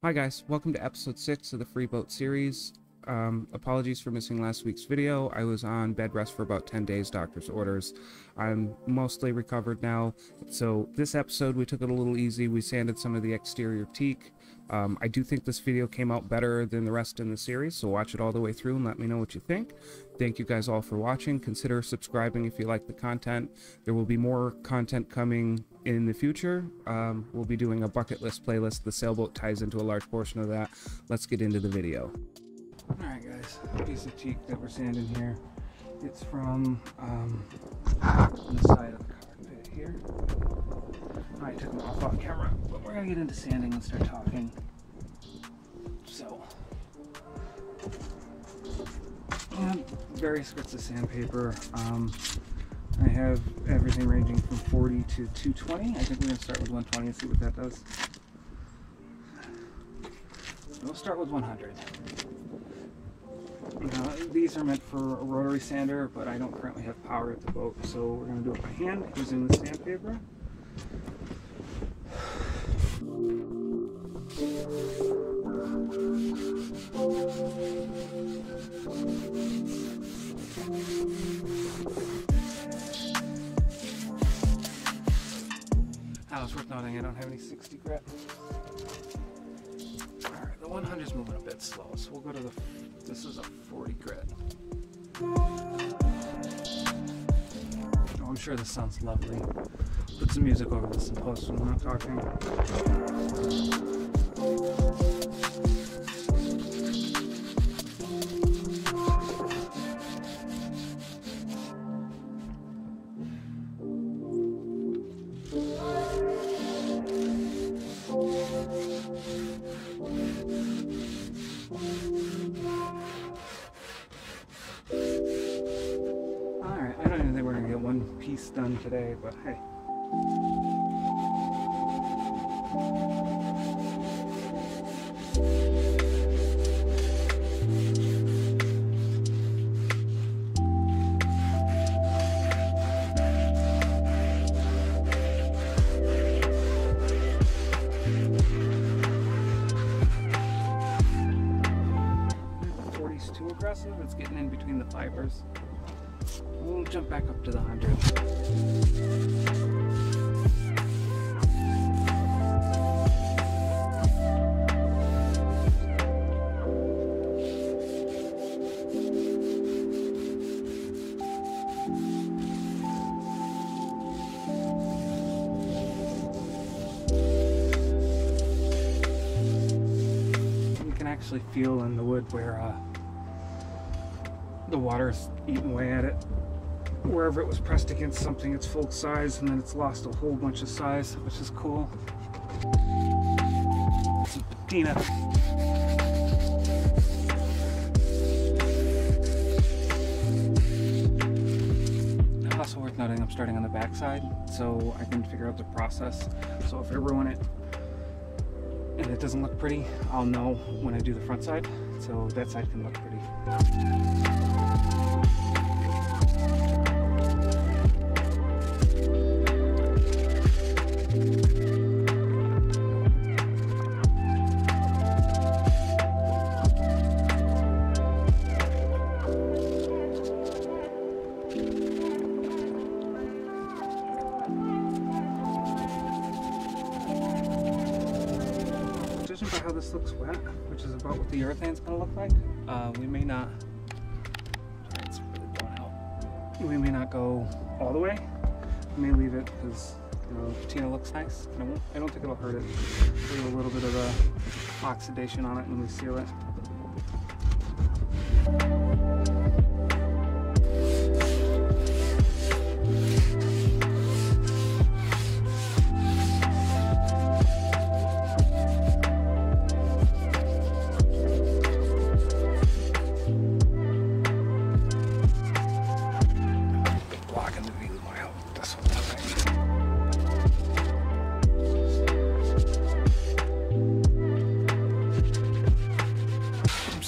Hi guys, welcome to episode 6 of the Free Boat series. Apologies for missing last week's video. I was on bed rest for about 10 days, doctor's orders. I'm mostly recovered now. So this episode we took it a little easy. We sanded some of the exterior teak. I do think this video came out better than the rest in the series, so watch it all the way through and let me know what you think. Thank you guys all for watching. Consider subscribing if you like the content. There will be more content coming in the future. We'll be doing a bucket list playlist. The sailboat ties into a large portion of that. Let's get into the video. Alright guys, a piece of teak that we're sanding here. It's from the side of the cockpit here. I took them off camera, but we're going to get into sanding and start talking. So, various bits of sandpaper. I have everything ranging from 40 to 220. I think we're going to start with 120 and see what that does. We'll start with 100. These are meant for a rotary sander, but I don't currently have power at the boat, so we're going to do it by hand using the sandpaper. It's worth noting I don't have any 60 grit. Alright, the 100 is moving a bit slow, so we'll go to this is a 40 grit. Oh, I'm sure this sounds lovely. Put some music over this in post when I'm not talking. Piece done today, but hey. The 40's too aggressive, it's getting in between the fibers. We'll jump back up to the 100. You can actually feel in the wood where the water's eating away at it. Wherever it was pressed against something, it's full size, and then it's lost a whole bunch of size, which is cool. Some patina. Also worth noting, I'm starting on the back side, so I can figure out the process. So if I ruin it and it doesn't look pretty, I'll know when I do the front side, so that side can look pretty. Judging by how this looks wet, which is about what the urethane's going to look like, we may not. Sorry, it's really blowing out. We may not go all the way. We may leave it because the patina looks nice. I don't think it'll hurt it. Leave a little bit of oxidation on it when we seal it.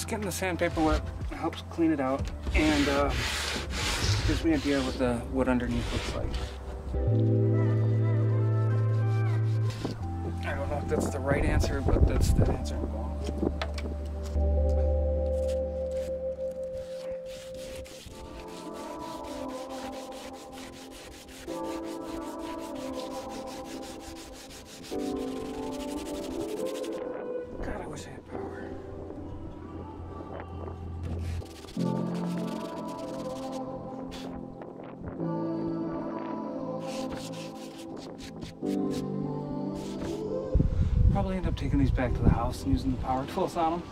Getting the sandpaper wet helps clean it out and gives me an idea what the wood underneath looks like. I don't know if that's the right answer, but that's the answer I'm going with. God, I wish I had power. Probably end up taking these back to the house and using the power tools on them.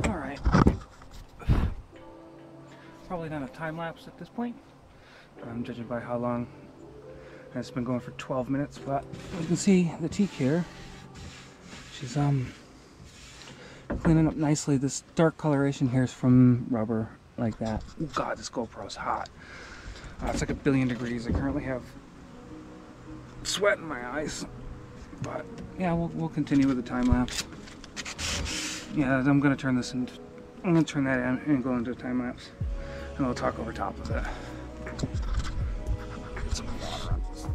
Alright. Probably not a time lapse at this point. I'm judging by how long. It's been going for 12 minutes, but you can see the teak here. She's cleaning up nicely. This dark coloration here is from rubber like that. Oh God, this GoPro's hot. It's like 1,000,000,000 degrees. I currently have sweat in my eyes, but yeah, we'll continue with the time lapse. Yeah, I'm gonna turn this into. I'm gonna turn that in and go into time lapse, and we'll talk over top of it. Get some water on this.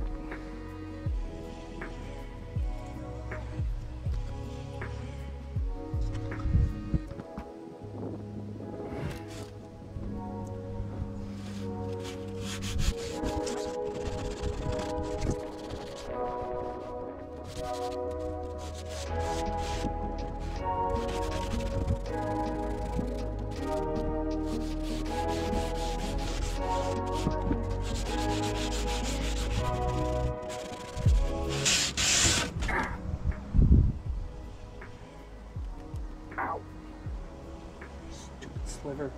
Ow. Stupid sliver.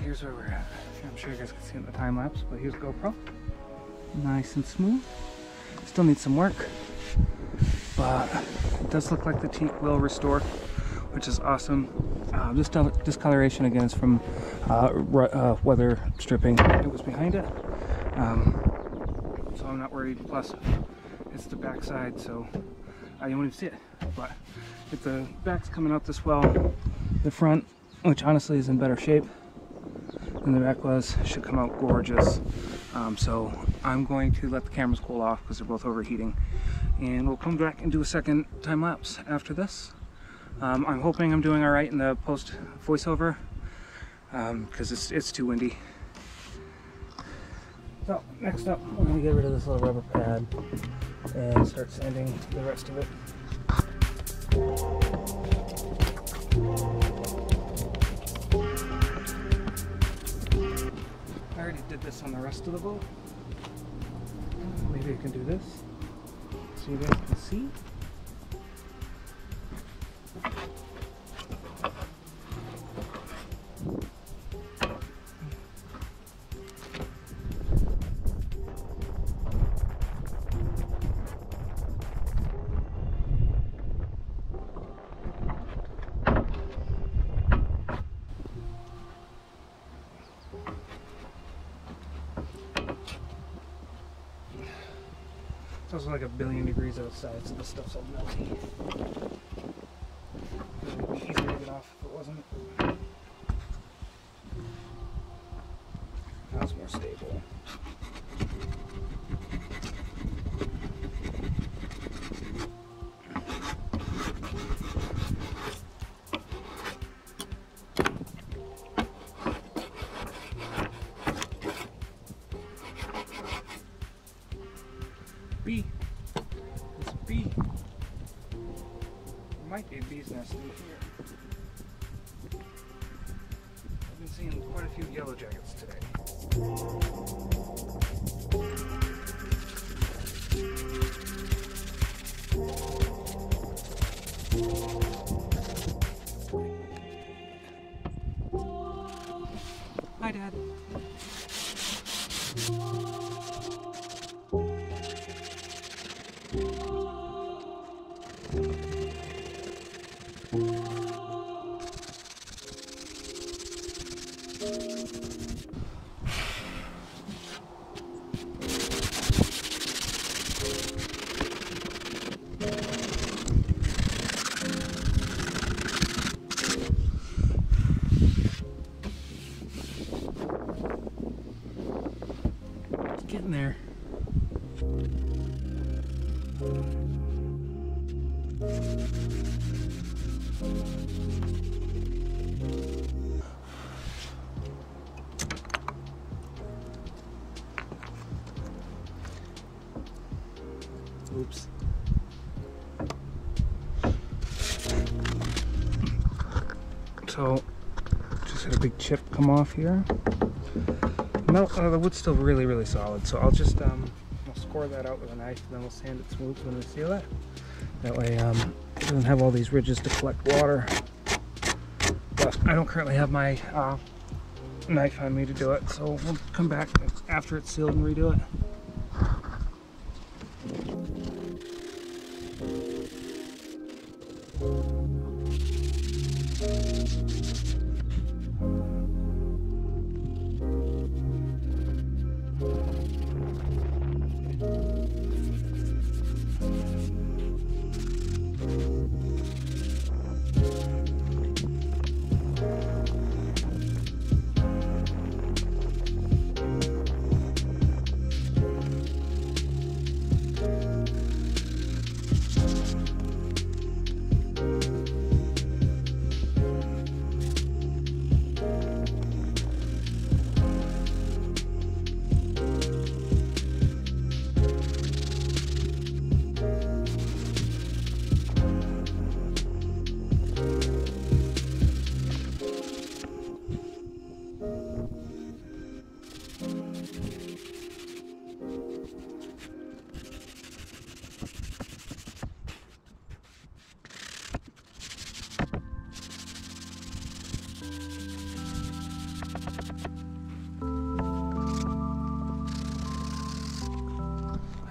Here's where we're at. I'm sure you guys can see in the time lapse, but here's GoPro. Nice and smooth. Still needs some work, but it does look like the teak will restore, which is awesome. This discoloration again is from weather stripping. It was behind it, so I'm not worried. Plus, it's the backside, so you won't even see it. But if the back's coming out this well, the front, which honestly is in better shape than the back was, should come out gorgeous. So I'm going to let the cameras cool off because they're both overheating, and we'll come back and do a second time lapse after this. I'm hoping I'm doing all right in the post voiceover because it's too windy. So next up, we're going to get rid of this little rubber pad and start sanding the rest of it. I already did this on the rest of the boat. Maybe I can do this so you guys can see. It's also like 1,000,000,000 degrees outside, so this stuff's all melty. It would be easier to get off if it wasn't. That's more stable. Bee. There's a bee. There might be a bee's nest in here. I've been seeing quite a few yellow jackets today. Hi, Dad. Getting there. Oops. So, just had a big chip come off here. No, the wood's still really, really solid. So I'll just we'll score that out with a knife, and then we'll sand it smooth when we seal it. That way, it doesn't have all these ridges to collect water. But I don't currently have my knife on me to do it, so we'll come back after it's sealed and redo it.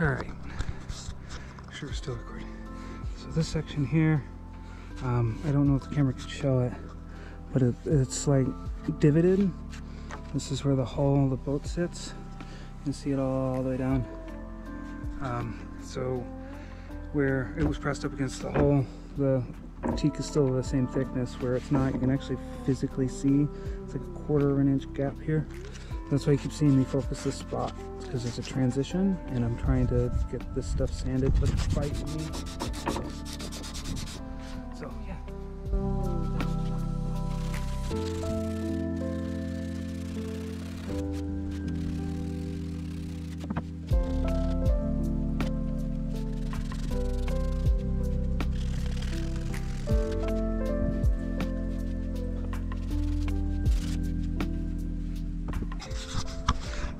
Alright, sure we're still recording. So this section here, I don't know if the camera can show it, but it's like divoted. This is where the hull of the boat sits. You can see it all the way down. So where it was pressed up against the hull, the teak is still the same thickness. Where it's not, you can actually physically see it's like a 1/4 of an inch gap here. That's why you keep seeing me focus this spot, because it's a transition and I'm trying to get this stuff sanded, but it's fighting me. So yeah,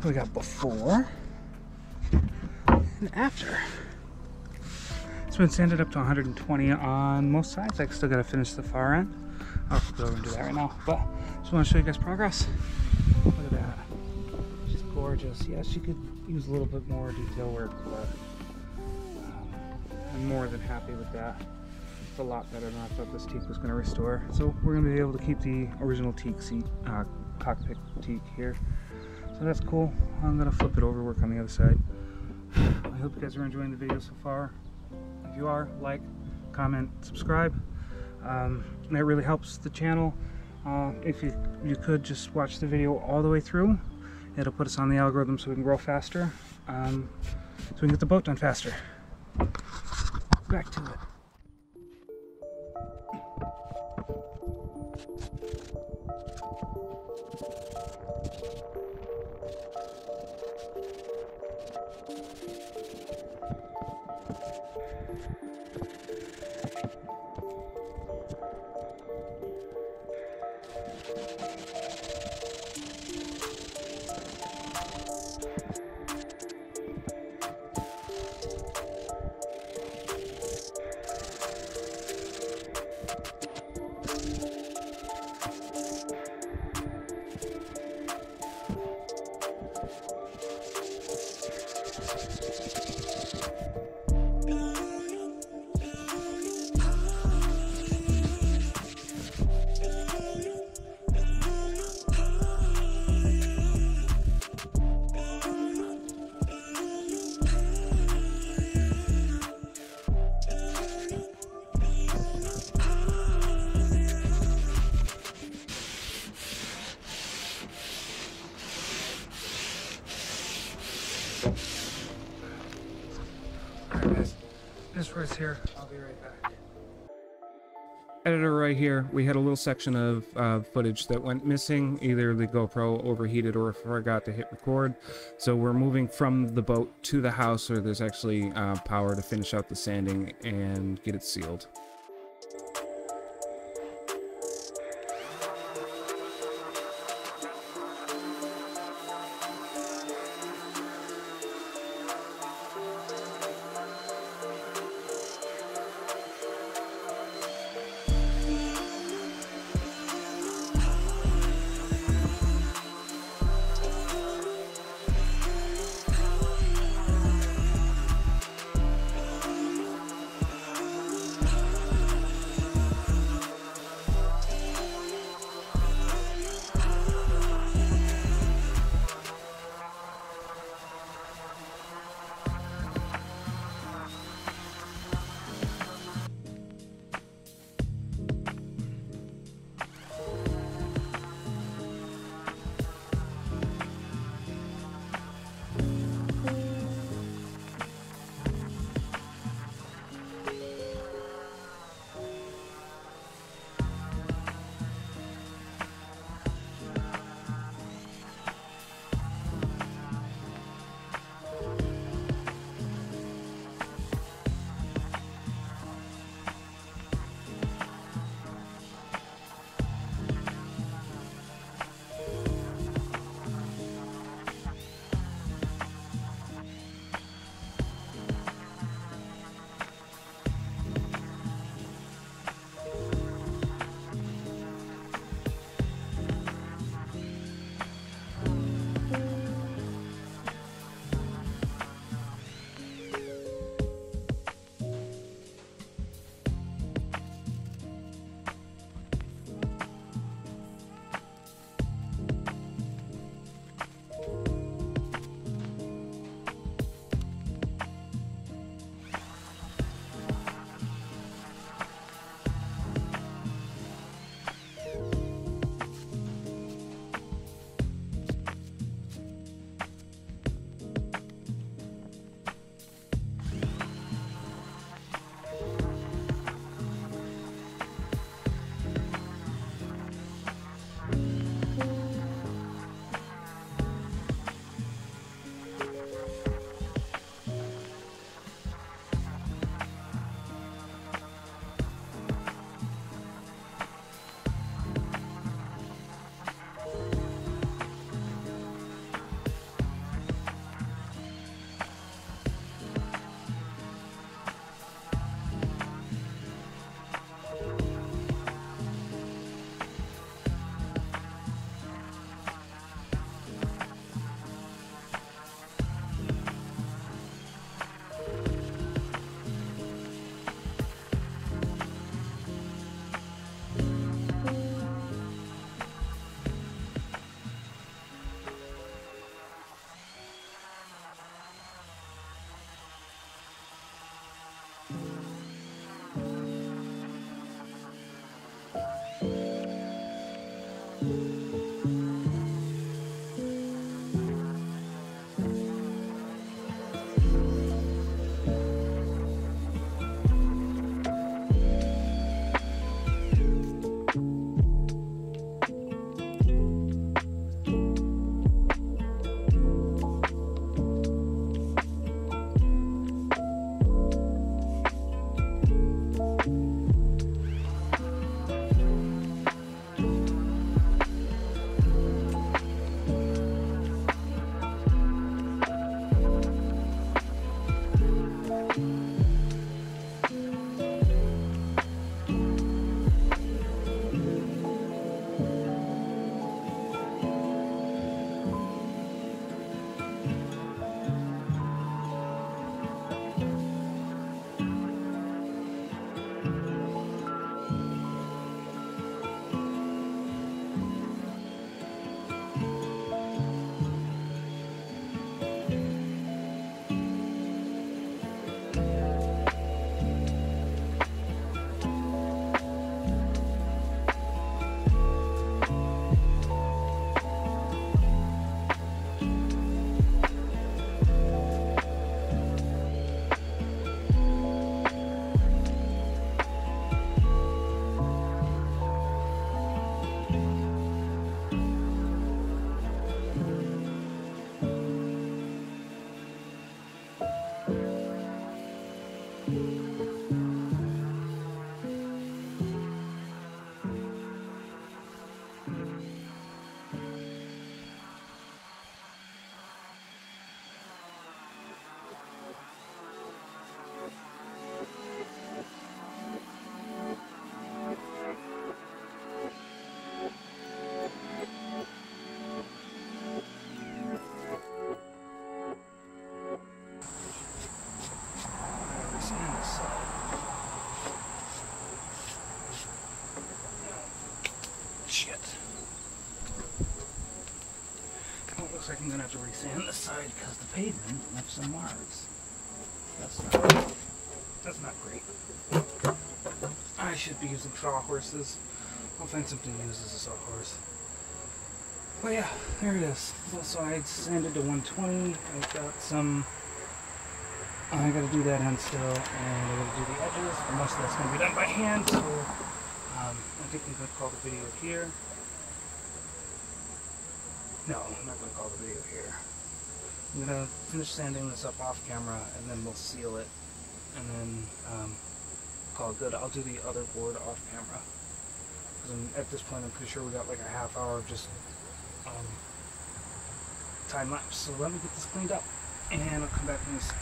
We got before and after. It's been sanded up to 120 on most sides. I still got to finish the far end. I'll flip it over and do that right now. But just want to show you guys progress. Look at that. She's gorgeous. Yes, she could use a little bit more detail work, but I'm more than happy with that. It's a lot better than I thought this teak was going to restore. So we're going to be able to keep the original teak seat, cockpit teak here. So that's cool. I'm going to flip it over, work on the other side. I hope you guys are enjoying the video so far. If you are, like, comment, subscribe. That really helps the channel. If you could just watch the video all the way through, it'll put us on the algorithm so we can grow faster, so we can get the boat done faster. Back to it. Alright guys, this race here, I'll be right back. Editor right here, we had a little section of footage that went missing. Either the GoPro overheated or forgot to hit record. So we're moving from the boat to the house where there's actually power to finish out the sanding and get it sealed. looks like I'm gonna have to re-sand this side because the pavement left some marks. That's not great. I should be using sawhorses. I'll find something to use as a sawhorse. Well, yeah, there it is. Both sides sanded to 120. I've got some. I gotta do that end still, and I gotta do the edges. And most of that's gonna be done by hand, so I think I'm gonna call the video here. No, I'm not gonna call the video here. I'm gonna finish sanding this up off camera, and then we'll seal it, and then call it good. I'll do the other board off camera. Because at this point, I'm pretty sure we got like a half hour of just time lapse. So let me get this cleaned up, and I'll come back in this.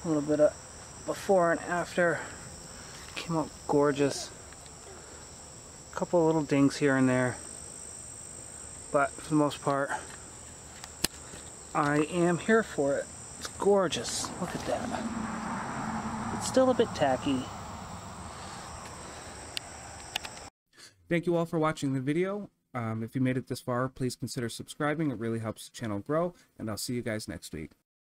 A little bit of before and after. Came out gorgeous. A couple of little dings here and there, but for the most part, I am here for it. It's gorgeous. Look at that. It's still a bit tacky. Thank you all for watching the video. If you made it this far, please consider subscribing. It really helps the channel grow, and I'll see you guys next week.